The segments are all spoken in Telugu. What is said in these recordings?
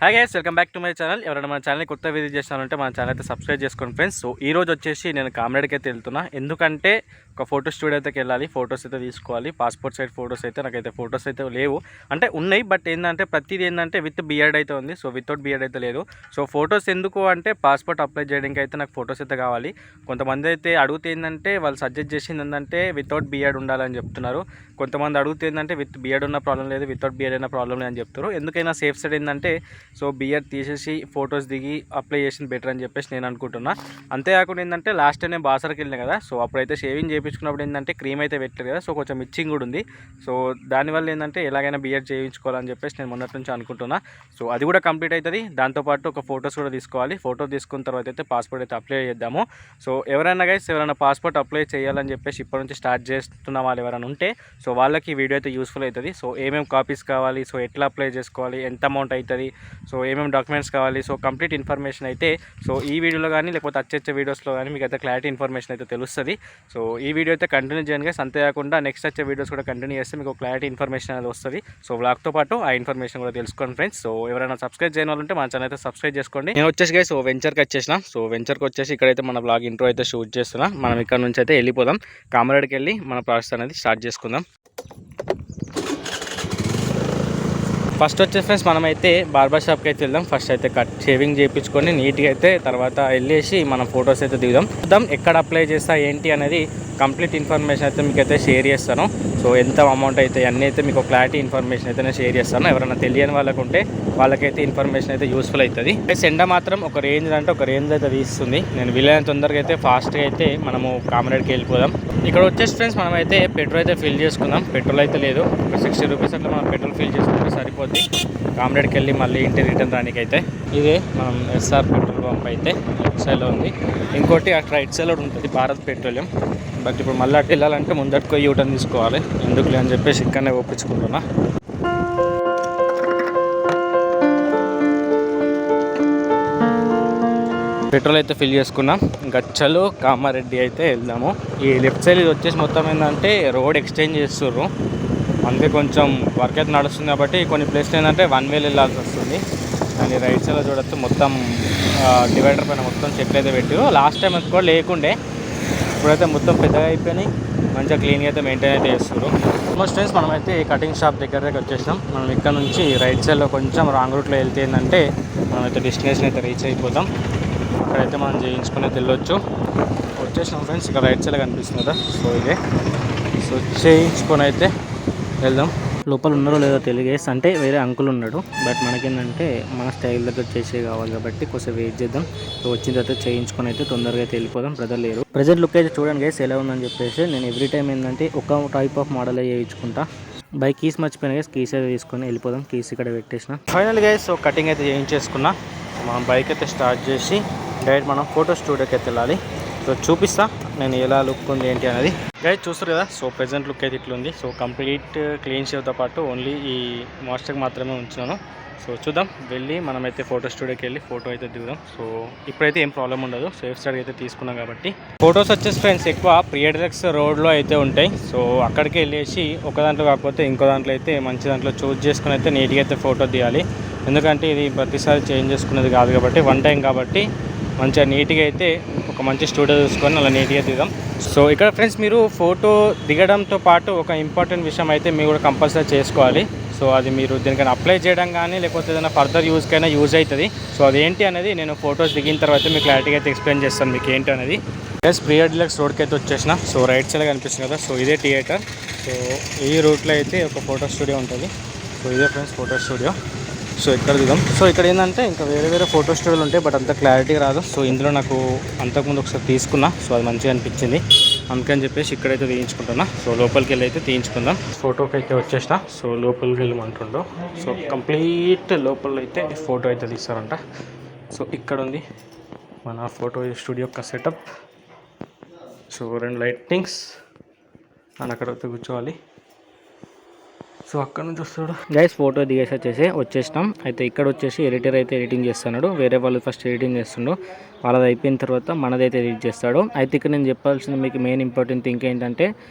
Hi guys, welcome back to my channel. ఎవరైనా మన ఛానల్ కొత్త విజిట్ చేస్తానంటే మన ఛానల్ అయితే సబ్స్క్రైబ్ చేసుకోండి ఫ్రెండ్స్. సో ఈ రోజు వచ్చేసి నేను కామ్రేడ్కి అయితే వెళ్తున్నా. ఎందుకంటే ఒక ఫోటో స్టూడియో అయితే వెళ్ళాలి, ఫొటోస్ అయితే తీసుకోవాలి. పాస్పోర్ట్ సైజ్ ఫొటోస్ అయితే నాకైతే ఫొటోస్ అయితే లేవు, అంటే ఉన్నాయి బట్ ఏంటంటే ప్రతిదీ ఏంటంటే విత్ బియర్డ్ అయితే ఉంది. సో వితౌట్ బియర్డ్ అయితే లేదు. సో ఫొటోస్ ఎందుకు అంటే పాస్పోర్ట్ అప్లై చేయడానికి అయితే నాకు ఫొటోస్ అయితే కావాలి. కొంతమంది అయితే అడిగితే ఏంటంటే వాళ్ళు సజెస్ట్ చేసింది ఏంటంటే వితౌట్ బియర్డ్ ఉండాలని చెప్తున్నారు. కొంతమంది అడిగితే ఏంటంటే విత్ బియర్డ్ ఉన్న ప్రాబ్లం లేదు, వితౌట్ బియర్డ్ అయినా ప్రాబ్లం లేదని చెప్తారు. ఎందుకైనా సేఫ్ సైడ్ ఏంటంటే సో బియర్డ్ తీసేసి ఫొటోస్ దిగి అప్లై చేసిన బెటర్ అని చెప్పేసి నేను అనుకుంటున్నా. అంతేకాకుండా ఏంటంటే లాస్ట్ టైం నేను బాసర్కి వెళ్ళినా కదా, సో అప్పుడైతే షేవింగ్ చేయించుకున్నప్పుడు ఏంటంటే క్రీమ్ అయితే పెట్టలేదు కదా, సో కొంచెం ఇచ్చింగ్ కూడా ఉంది. సో దానివల్ల ఏంటంటే ఎలాగైనా బియర్డ్ చేయించుకోవాలని చెప్పేసి నేను మొన్నటి నుంచి అనుకుంటున్నా. సో అది కూడా కంప్లీట్ అవుతుంది. దాంతోపాటు ఒక ఫొటోస్ కూడా తీసుకోవాలి. ఫోటో తీసుకున్న తర్వాత అయితే పాస్పోర్ట్ అయితే అప్లై చేద్దాము. సో ఎవరైనా పాస్పోర్ట్ అప్లై చేయాలని చెప్పేసి ఇప్పటి నుంచి స్టార్ట్ చేస్తున్న వాళ్ళు ఎవరైనా ఉంటే సో వాళ్ళకి ఈ వీడియో అయితే యూస్ఫుల్ అవుతుంది. సో ఏమేమి కాపీస్ కావాలి, సో ఎట్లా అప్లై చేసుకోవాలి, ఎంత అమౌంట్ అవుతుంది, సో ఏమేమి డాక్యుమెంట్స్ కావాలి, సో కంప్లీట్ ఇన్ఫర్మేషన్ అయితే సో ఈ వీడియోలో కానీ లేకపోతే వచ్చే వీడియోస్లో కానీ మీకు అయితే క్లారిటీ ఇన్ఫర్మేషన్ అయితే తెలుస్తుంది. సో ఈ వీడియో అయితే కంటిన్యూ చేయండి గైస్. అంతేకాకుండా నెక్స్ట్ వచ్చే వీడియోస్ కూడా కంటిన్యూ చేస్తే మీకు క్లారిటీ ఇన్ఫర్మేషన్ అనేది వస్తుంది. సో వ్లాగ్తో పాటు ఆ ఇన్ఫర్మేషన్ కూడా తెలుసుకోండి ఫ్రెండ్స్. సో ఎవరైనా సబ్స్క్రైబ్ చేయని వాళ్ళు ఉంటే మన ఛానల్ అయితే సబ్స్క్రైబ్ చేసుకోండి. నేను వచ్చేసి గైస్ వెంచర్కి వచ్చేసిన. సో వెంచర్కి వచ్చేసి ఇక్కడైతే మన బ్లాగ్ ఇంట్రో అయితే షూట్ చేస్తున్నా. మనం ఇక్కడ నుంచి అయితే వెళ్ళిపోదాం, కామరేడ్కి వెళ్ళి మన ప్రాసెస్ అనేది స్టార్ట్ చేసుకుందాం. ఫస్ట్ వచ్చేసి ఫ్రెండ్స్ మనమైతే బార్బర్ షాప్కి అయితే వెళ్దాం. ఫస్ట్ అయితే షేవింగ్ చేయించుకొని నీట్గా అయితే తర్వాత వెళ్ళేసి మనం ఫొటోస్ అయితే దిగుదాం. ఎక్కడ అప్లై చేస్తా ఏంటి అనేది కంప్లీట్ ఇన్ఫర్మేషన్ అయితే మీకు అయితే షేర్ చేస్తాను. సో ఎంత అమౌంట్ అయితే అన్నీ అయితే మీకు క్లారిటీ ఇన్ఫర్మేషన్ అయితే నేను షేర్ చేస్తాను. ఎవరైనా తెలియని వాళ్ళకు ఉంటే వాళ్ళకైతే ఇన్ఫర్మేషన్ అయితే యూస్ఫుల్ అవుతుంది. సెండ మాత్రం ఒక రేంజ్ అంటే ఒక రేంజ్ అయితే తీస్తుంది. నేను వీలైనంత తొందరగా అయితే ఫాస్ట్గా అయితే మనము కామ్రేడ్కి వెళ్ళిపోదాం. ఇక్కడ వచ్చేసి ఫ్రెండ్స్ మనమైతే పెట్రోల్ అయితే ఫిల్ చేసుకుందాం. పెట్రోల్ అయితే లేదు, ఒక 60 రూపీస్ అట్లా మనం పెట్రోల్ ఫిల్ చేసుకుంటే సరిపోద్ది. కామ్రేడ్కి వెళ్ళి మళ్ళీ ఇంటి రిటర్న్ రానికి అయితే ఇదే మనం ఎస్ఆర్ పెట్రోల్ పంప్ అయితే లెఫ్ట్ సైడ్లో ఉంది. ఇంకోటి అటు రైట్ సైడ్లో ఉంటుంది భారత్ పెట్రోలియం. బట్ ఇప్పుడు మళ్ళీ అటు వెళ్ళాలంటే ముందట్టుకో యూటర్న్ తీసుకోవాలి. ఎందుకులే అని చెప్పేసి ఇక్కడనే ఒప్పించుకుంటున్నా. పెట్రోల్ అయితే ఫిల్ చేసుకున్నాం. గచ్చలు కామారెడ్డి అయితే వెళ్దాము. ఈ లెఫ్ట్ సైడ్ ఇది వచ్చేసి మొత్తం ఏంటంటే రోడ్ ఎక్స్చేంజ్ చేస్తుర్రు, అందుకే కొంచెం వర్క్ అయితే నడుస్తుంది. కాబట్టి కొన్ని ప్లేస్లు ఏంటంటే వన్ వేలు వెళ్ళాల్సి వస్తుంది. కానీ రైట్ సైడ్లో చూడొచ్చు మొత్తం డివైడర్ పైన మొత్తం చెట్లు అయితే పెట్టారు. లాస్ట్ టైం అది కూడా లేకుండే, ఇప్పుడైతే మొత్తం పెద్దగా అయిపోయినాయి. మంచిగా క్లీన్గా అయితే మెయింటైన్ అయితే చేస్తారు. ఆల్మోస్ట్ ఫ్రెండ్స్ మనమైతే కటింగ్ షాప్ దగ్గరకి వచ్చేసినాం. మనం ఇక్కడ నుంచి రైట్ సైడ్లో కొంచెం రాంగ్ రూట్లో వెళ్తే ఏంటంటే మనమైతే డెస్టినేషన్ అయితే రీచ్ అయిపోతాం. అక్కడైతే మనం చేయించుకుని వెళ్ళొచ్చు. వచ్చేసినాం ఫ్రెండ్స్, ఇక్కడ రైట్ సైడ్ కనిపిస్తుంది కదా, సో ఇదే. సో చేయించుకొని అయితే వెళ్దాం. లోపల ఉన్నారో లేదో తెలియదు, అంటే వేరే అంకుల్ ఉన్నాడు. బట్ మనకేంటంటే మన స్టైల్ దగ్గర చేసే కావాలి కాబట్టి కొంచెం వెయిట్ చేద్దాం. సో వచ్చిన తర్వాత చేయించుకొని అయితే తొందరగా అయితే వెళ్ళిపోదాం. బ్రదర్ లేరు. ప్రెజెంట్ లుక్ అయితే చూడండి గైస్ ఎలా ఉందని చెప్పేసి నేను ఎవ్రీ టైం ఏంటంటే ఒక టైప్ ఆఫ్ మోడల్ చేయించుకుంటా. బైక్ కీస్ మర్చిపోయినా గైస్, కీస్ అయితే తీసుకొని వెళ్ళిపోదాం. కీస్ ఇక్కడ పెట్టేసిన. ఫైనల్ గైస్ సో కటింగ్ అయితే చేయించేసుకున్నా. మనం బైక్ అయితే స్టార్ట్ చేసి డైరెక్ట్ మనం ఫోటో స్టూడియోకి అయితే వెళ్ళాలి. సో చూపిస్తా నేను ఎలా లుక్ ఉంది ఏంటి అనేది. గైస్ చూస్తారు కదా, సో ప్రెజెంట్ లుక్ అయితే ఇట్లుంది. సో కంప్లీట్ క్లీన్ షేవ్తో పాటు ఓన్లీ ఈ మాస్టర్కి మాత్రమే ఉంచున్నాను. సో చూద్దాం, వెళ్ళి మనమైతే ఫోటో స్టూడియోకి వెళ్ళి ఫోటో అయితే దిగుదాం. సో ఇప్పుడైతే ఏం ప్రాబ్లం ఉండదు, సేఫ్ సైడ్ అయితే తీసుకున్నాం కాబట్టి. ఫొటోస్ వచ్చేసి ఫ్రెండ్స్ ఎక్కువ ప్రియడ్రెక్స్ రోడ్లో అయితే ఉంటాయి. సో అక్కడికి వెళ్ళేసి ఒక దాంట్లో కాకపోతే ఇంకో దాంట్లో అయితే మంచి దాంట్లో చూస్ చేసుకుని అయితే నీట్గా అయితే ఫోటో తీయాలి. ఎందుకంటే ఇది ప్రతిసారి చేంజ్ చేసుకునేది కాదు కాబట్టి, వన్ టైం కాబట్టి మంచిగా నీట్గా అయితే ఒక మంచి స్టూడియో చూసుకొని అలా నీట్గా దిగుదాం. సో ఇక్కడ ఫ్రెండ్స్ మీరు ఫోటో దిగడంతో పాటు ఒక ఇంపార్టెంట్ విషయం అయితే మీరు కూడా కంపల్సరీ చేసుకోవాలి. సో అది మీరు దీనికైనా అప్లై చేయడం కానీ లేకపోతే ఏదైనా ఫర్దర్ యూజ్కైనా యూజ్ అవుతుంది. సో అదేంటి అనేది నేను ఫొటోస్ దిగిన తర్వాత మీకు క్లారిటీగా అయితే ఎక్స్ప్లెయిన్ చేస్తాను మీకు ఏంటి అనేది. ప్లస్ ప్రియర్ డిలక్స్ రోడ్కి అయితే వచ్చేసిన. సో రైట్ సైడ్ కనిపిస్తుంది కదా, సో ఇదే థియేటర్. సో ఈ రూట్లో అయితే ఒక ఫోటో స్టూడియో ఉంటుంది. సో ఇదే ఫ్రెండ్స్ ఫోటో స్టూడియో. సో ఇక్కడ దిగాం. సో ఇక్కడ ఏంటంటే ఇంకా వేరే ఫోటో స్టూడియోలు ఉంటాయి, బట్ అంత క్లారిటీ రాదు. సో ఇందులో నాకు అంతకుముందు ఒకసారి తీసుకున్నా, సో అది మంచిగా అనిపించింది, అందుకని చెప్పేసి ఇక్కడైతే తీయించుకుంటున్నా. సో లోపలికి వెళ్ళి అయితే తీయించుకుందాం. ఫోటోకి అయితే వచ్చేసిన. సో లోపలికి వెళ్ళమంటుండో. సో కంప్లీట్ లోపల అయితే ఫోటో అయితే తీస్తారంట. సో ఇక్కడ ఉంది మన ఫోటో స్టూడియో యొక్క సెటప్. సో 2 లైటింగ్స్ అని అక్కడ కూర్చోవాలి. సో అక్కడ నుంచి వస్తాడు గైస్. ఫోటో దిగేసి వచ్చేసినాం. అయితే ఇక్కడ వచ్చేసి ఎడిటర్ అయితే ఎడిటింగ్ చేస్తున్నాడు. వేరే వాళ్ళు ఫస్ట్ ఎడిటింగ్ చేస్తుండు, వాళ్ళది అయిపోయిన తర్వాత మనదైతే ఎడిట్ చేస్తాడు. అయితే ఇక్కడ నేను చెప్పాల్సిన మీకు మెయిన్ ఇంపార్టెంట్ థింగ్ ఏంటంటే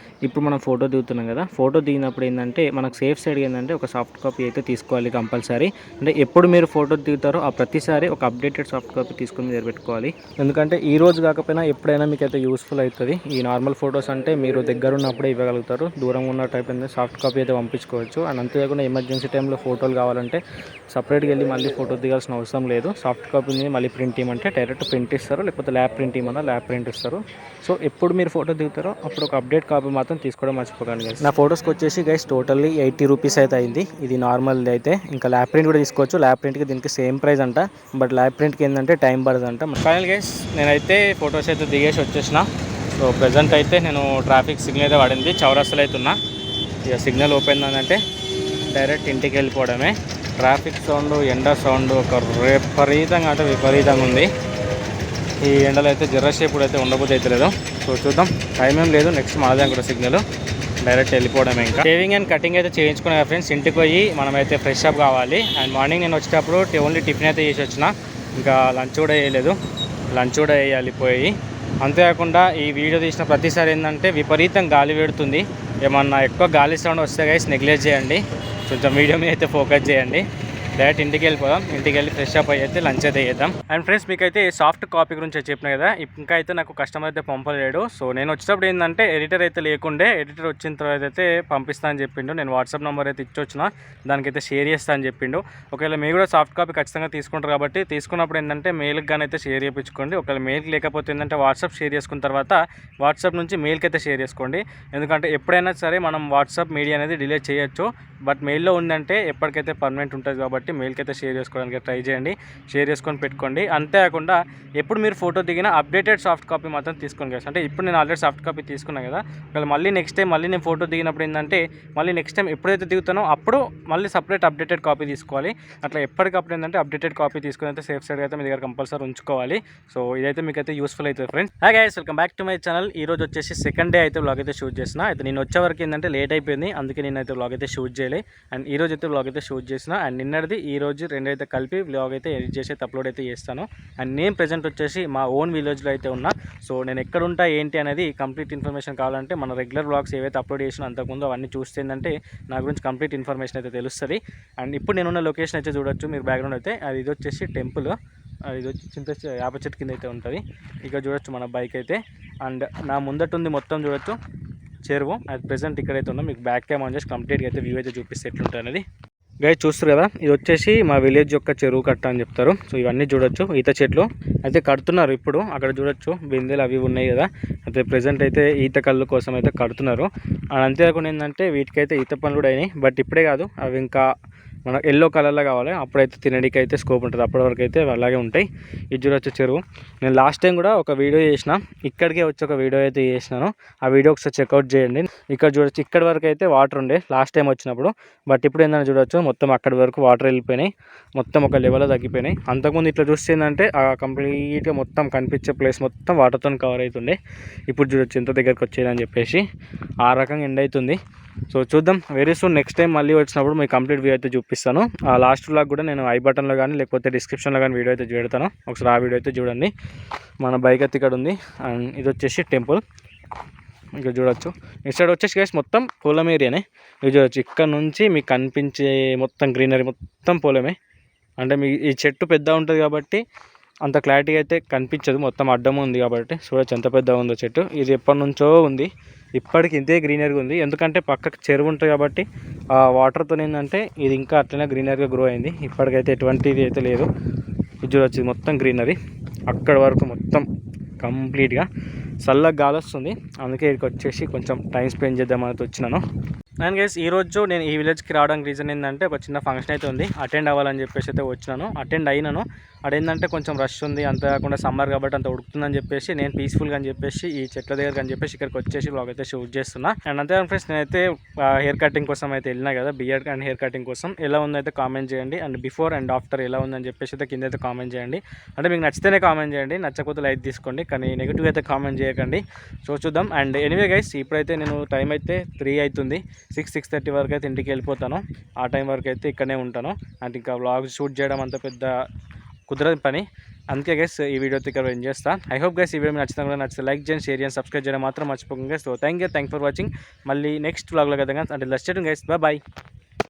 ఇప్పుడు మనం ఫోటో దిగుతున్నాం కదా, ఫోటో దిగినప్పుడు ఏంటంటే మనకు సేఫ్ సైడ్ ఏంటంటే ఒక సాఫ్ట్ కాపీ అయితే తీసుకోవాలి కంపల్సరీ. అంటే ఎప్పుడు మీరు ఫోటో దిగుతారో ఆ ప్రతిసారి ఒక అప్డేటెడ్ సాఫ్ట్ కాపీ తీసుకొని మీరు పెట్టుకోవాలి. ఎందుకంటే ఈ రోజు కాకపోయినా ఎప్పుడైనా మీకు అయితే యూస్ఫుల్ అవుతుంది. ఈ నార్మల్ ఫొటోస్ అంటే మీరు దగ్గర ఉన్నప్పుడే ఇవ్వగలుగుతారు, దూరంగా ఉన్న టైప్ అయితే సాఫ్ట్ కాపీ అయితే పంపించుకోవచ్చు. అండ్ అంతేకాకుండా ఎమర్జెన్సీ టైంలో ఫోటోలు కావాలంటే సపరేట్గా వెళ్ళి మళ్ళీ ఫోటో దిగాల్సిన అవసరం లేదు. సాఫ్ట్ కాపీని మళ్ళీ ప్రింట్ ఇవ్వమంటే డైరెక్ట్ ప్రింట్ ఇస్తారు, లేకపోతే ల్యాబ్ ప్రింట్ ఇవ్వమన్నా ల్యాబ్ ప్రింట్ ఇస్తారు. సో ఎప్పుడు మీరు ఫోటో దిగుతారో అప్పుడు ఒక అప్డేట్ కాపీ మాత్రం తీసుకోవడం మర్చిపోకండి గైస్. నా ఫోటోస్కి వచ్చేసి గైస్ టోటల్లీ 80 రూపీస్ అయితే అయింది. ఇది నార్మల్ది అయితే. ఇంకా ల్యాబ్ ప్రింట్ కూడా తీసుకోవచ్చు. ల్యాబ్ ప్రింట్కి దీనికి సేమ్ ప్రైస్ అంట, బట్ ల్యాబ్ ప్రింట్కి ఏంటంటే టైం పడుతుంది అంట. ఫైనల్ గైస్ నేనైతే ఫొటోస్ అయితే దిగేసి వచ్చేసిన. సో ప్రజెంట్ అయితే నేను ట్రాఫిక్ సిగ్నల్ అయితే పడింది, చౌరస్తాలో అయితే ఉన్నా. ఇక సిగ్నల్ ఓపెన్ అంటే డైరెక్ట్ ఇంటికి వెళ్ళిపోవడమే. ట్రాఫిక్ సౌండ్, ఎండ సౌండ్ ఒక విపరీతంగా అంటే విపరీతంగా ఉంది. ఈ ఎండలో అయితే జర్రసేపు అయితే ఉండబోతే అయితే లేదు. సో చూద్దాం, టైం ఏం లేదు, నెక్స్ట్ మనదే కూడా సిగ్నల్, డైరెక్ట్ వెళ్ళిపోవడమే. ఇంకా షేవింగ్ అండ్ కటింగ్ అయితే చేయించుకునే ఫ్రెండ్స్. ఇంటికి పోయి మనమైతే ఫ్రెష్ అప్ కావాలి. అండ్ మార్నింగ్ నేను వచ్చేటప్పుడు ఓన్లీ టిఫిన్ అయితే చేసి వచ్చిన, ఇంకా లంచ్ కూడా వేయలేదు. లంచ్ కూడా వేయాలి పోయి. అంతేకాకుండా ఈ వీడియో తీసిన ప్రతిసారి ఏంటంటే విపరీతం గాలి పెడుతుంది. ఏమన్నా ఎక్కువ గాలి సౌండ్ వస్తే గైస్ నెగ్లెక్ట్ చేయండి, కొంచెం వీడియో మీద అయితే ఫోకస్ చేయండి. డైరెక్ట్ ఇంటికి వెళ్ళిపోదాం. ఇంటికి వెళ్ళి ఫ్రెష్ అప్ అయితే లంచ్ అయితే చేద్దాం. అండ్ ఫ్రెండ్స్ మీకైతే సాఫ్ట్ కాపీ గురించి చెప్పిన కదా, ఇంకా అయితే నాకు కస్టమర్ అయితే పంపలేడు. సో నేను వచ్చేటప్పుడు ఏంటంటే ఎడిటర్ అయితే లేకుండే, ఎడిటర్ వచ్చిన తర్వాత అయితే పంపిస్తా అని చెప్పిండు. నేను వాట్సాప్ నెంబర్ అయితే ఇచ్చొచ్చిన, దానికైతే షేర్ చేస్తా అని చెప్పిండు. ఒకవేళ మీరు కూడా సాఫ్ట్ కాపీ ఖచ్చితంగా తీసుకుంటారు కాబట్టి తీసుకున్నప్పుడు ఏంటంటే మెయిల్కి కానీ అయితే షేర్ చేయించుకోండి. ఒకవేళ మెయిల్కి లేకపోతే ఏంటంటే వాట్సాప్ షేర్ చేసుకున్న తర్వాత వాట్సాప్ నుంచి మెయిల్కి అయితే షేర్ చేసుకోండి. ఎందుకంటే ఎప్పుడైనా సరే మనం వాట్సాప్ మీడియా అనేది డిలీట్ చేయొచ్చు, బట్ మెయిల్లో ఉందంటే ఎప్పటికైతే పర్మనెంట్ ఉంటుంది కాబట్టి మెయిల్కి అయితే షేర్ చేసుకోవడానికి ట్రై చేయండి. షేర్ చేసుకొని పెట్టుకోండి. అంతేకాకుండా ఎప్పుడు మీరు ఫోటో దిగిన అప్డేటెడ్ సాఫ్ట్ కాపీ మాత్రం తీసుకోండి కదా. అంటే ఇప్పుడు నేను ఆల్రెడీ సాఫ్ట్ కాపీ తీసుకున్నాను కదా, ఒకవేళ మళ్ళీ నెక్స్ట్ టైం మళ్ళీ నేను ఫోటో దిగినప్పుడు ఏంటంటే మళ్ళీ నెక్స్ట్ టైం ఎప్పుడైతే దిగుతానో అప్పుడు మళ్ళీ సపరేట్ అప్డేటెడ్ కాపీ తీసుకోవాలి. అట్లా ఎప్పటికప్పుడు ఏంటంటే అప్డేటెడ్ కాపీ తీసుకుని అయితే సేఫ్ సైడ్ అయితే మీ దగ్గర కంపల్సరీ ఉంచుకోవాలి. సో ఇదైతే మీకు అయితే యూస్ఫుల్ అవుతుంది friends. Hi guys, welcome back to my channel. ఈ రోజు వచ్చేసి సెకండ్ డే అయితే వ్లాగ్ అయితే షూట్ చేసిన. అయితే నేను వచ్చే వరకు ఏంటంటే లేట్ అయిపోయింది, అందుకే నేను అయితే వ్లాగ్ అయితే షూట్ చేయలే. అండ్ ఈ రోజు అయితే వ్లాగ్ అయితే షూట్ చేసిన. అండ్ నిన్నటిది ఈ రోజు రెండు అయితే కలిపి వ్లాగ్ అయితే ఎడిట్ చేసి అప్లోడ్ అయితే చేస్తాను. అండ్ నేను ప్రెజెంట్ వచ్చేసి మా ఓన్ విలేజ్లో అయితే ఉన్నా. సో నేను ఎక్కడ ఉంటా ఏంటి అనేది కంప్లీట్ ఇన్ఫర్మేషన్ కావాలంటే మన రెగ్యులర్ వ్లాగ్స్ ఏవైతే అప్లోడ్ చేసినా అంతకుముందు అవన్నీ చూస్తే ఏంటంటే నా గురించి కంప్లీట్ ఇన్ఫర్మేషన్ అయితే తెలుస్తుంది. అండ్ ఇప్పుడు నేనున్న లొకేషన్ అయితే చూడొచ్చు మీరు బ్యాక్గ్రౌండ్ అయితే. అది ఇది వచ్చేసి టెంపుల్, ఇది వచ్చి చింత యాప చెట్టు కింద అయితే ఉంటుంది. ఇక్కడ చూడొచ్చు మన బైక్ అయితే. అండ్ నా ముందట ఉంది మొత్తం చూడొచ్చు చెరువు. అది ప్రెజెంట్ ఇక్కడైతే ఉన్నా. మీకు బ్యాక్ క్యామ్ ఆన్ చేసి కంప్లీట్గా అయితే వ్యూ అయితే చూపిస్తే ఎట్లుంటుంది అనేది. గైస్ చూస్తారు కదా, ఇది వచ్చేసి మా విలేజ్ యొక్క చెరువు కట్ట అని చెప్తారు. సో ఇవన్నీ చూడొచ్చు ఈత చెట్లు అయితే కడుతున్నారు ఇప్పుడు. అక్కడ చూడొచ్చు బిందెలు అవి ఉన్నాయి కదా, అయితే ప్రెజెంట్ అయితే ఈత కళ్ళు కోసం అయితే కడుతున్నారు. అంతేకాకుండా ఏంటంటే వీటికైతే ఈత పనులు కూడా అయినాయి, బట్ ఇప్పుడే కాదు, అవి ఇంకా మన ఎల్లో కలర్లో కావాలి, అప్పుడైతే తినడానికి అయితే స్కోప్ ఉంటుంది. అప్పటి వరకు అయితే అలాగే ఉంటాయి. ఇది చూడొచ్చు చెరువు. నేను లాస్ట్ టైం కూడా ఒక వీడియో చేసిన, ఇక్కడికే వచ్చి ఒక వీడియో అయితే చేసినాను. ఆ వీడియో ఒకసారి చెక్అవుట్ చేయండి. ఇక్కడ చూడొచ్చు, ఇక్కడి వరకు అయితే వాటర్ ఉండే లాస్ట్ టైం వచ్చినప్పుడు, బట్ ఇప్పుడు ఏంటంటే చూడొచ్చు మొత్తం అక్కడి వరకు వాటర్ వెళ్ళిపోయినాయి, మొత్తం ఒక లెవెల్లో తగ్గిపోయినాయి. అంతకుముందు ఇట్లా చూస్తే ఏంటంటే ఆ కంప్లీట్గా మొత్తం కనిపించే ప్లేస్ మొత్తం వాటర్తో కవర్ అవుతుండే. ఇప్పుడు చూడొచ్చు ఎంత దగ్గరకు వచ్చేదని చెప్పేసి ఆ రకంగా ఎండ్ అవుతుంది. సో చూద్దాం, వెరీ సూన్ నెక్స్ట్ టైం మళ్ళీ వచ్చినప్పుడు మీకు కంప్లీట్ వ్యూ అయితే చూపిస్తాను. ఆ లాస్ట్ వ్లాగ్ కూడా నేను ఐ బటన్లో కానీ లేకపోతే డిస్క్రిప్షన్లో కానీ వీడియో అయితే పెడతాను, ఒకసారి ఆ వీడియో అయితే చూడండి. మన బైక్ అయితే ఇక్కడ ఉంది. అండ్ ఇది వచ్చేసి టెంపుల్, ఇక్కడ చూడొచ్చు. ఈ సైడ్ వచ్చేసి గైస్ మొత్తం పొలం ఏరియానే. ఇది చూడొచ్చు, ఇక్కడ నుంచి మీకు కనిపించే మొత్తం గ్రీనరీ మొత్తం పొలమే. అంటే మీ ఈ చెట్టు పెద్ద ఉంటుంది కాబట్టి అంత క్లారిటీగా అయితే కనిపించదు, మొత్తం అడ్డం ఉంది కాబట్టి. చూడొచ్చు ఎంత పెద్దగా ఉందో చెట్టు. ఇది ఎప్పటి నుంచో ఉంది, ఇప్పటికి ఇంతే గ్రీనరీగా ఉంది. ఎందుకంటే పక్కకు చెరువు ఉంటుంది కాబట్టి ఆ వాటర్తో ఏంటంటే ఇది ఇంకా అట్లనే గ్రీనరీగా గ్రో అయింది. ఇప్పటికైతే ఎటువంటిది అయితే లేదు. ఇది చూడొచ్చు మొత్తం గ్రీనరీ అక్కడ వరకు మొత్తం కంప్లీట్గా. చల్లగా గాలి వస్తుంది, అందుకే ఇక్కడికి వచ్చేసి కొంచెం టైం స్పెండ్ చేద్దామని వచ్చినాను. అండ్ గైస్ ఈరోజు నేను ఈ విలేజ్కి రావడానికి రీజన్ ఏంటంటే ఒక చిన్న ఫంక్షన్ అయితే ఉంది, అటెండ్ అవ్వాలని చెప్పేసి అయితే వచ్చినాను. అటెండ్ అయినాను. అదేంటంటే కొంచెం రష్ ఉంది, అంతేకాకుండా సమ్మర్ కాబట్టి అంత ఉడుకుతుందని చెప్పేసి నేను పీస్ఫుల్గా అని చెప్పేసి ఈ చెట్ల దగ్గరకు అని చెప్పేసి ఇక్కడికి వచ్చేసి వ్లాగ్ అయితే షూట్ చేస్తున్నా. అండ్ అంతేకాదు ఫ్రెండ్స్, నేనైతే హెయిర్ కటింగ్ కోసం అయితే వెళ్ళినా కదా, బియర్డ్ అండ్ హెయిర్ కటింగ్ కోసం. ఎలా ఉందైతే కామెంట్ చేయండి. అండ్ బిఫోర్ అండ్ ఆఫ్టర్ ఎలా ఉందని చెప్పేసి అయితే కింద అయితే కామెంట్ చేయండి. అంటే మీకు నచ్చితేనే కామెంట్ చేయండి, నచ్చకపోతే లైక్ తీసుకోండి, కానీ నెగిటివ్ అయితే కామెంట్ చేయకండి. సో చూద్దాం. అండ్ ఎనీవే గైస్, ఇప్పుడైతే నేను టైం అయితే 3 అవుతుంది, 6-6:30 వరకు అయితే ఇంటికి వెళ్ళిపోతాను. ఆ టైం వరకు అయితే ఇక్కడనే ఉంటాను. అంటే ఇంకా వ్లాగ్ షూట్ చేయడం అంత పెద్ద కుదరని పని. అందుకే గైస్ ఈ వీడియోతో ఇక్కడ ఏం చేస్తాను. ఐ హోప్ గైస్ ఈ వీడియో నచ్చితే లైక్ చేయండి, షేర్ చేయండి, సబ్స్క్రైబ్ చేయడం మాత్రం మర్చిపోకండి guys. So thank for watching. మళ్ళీ నెక్స్ట్ వ్లాగ్లో కదా అంటే లెట్స్ గైస్, బాయ్.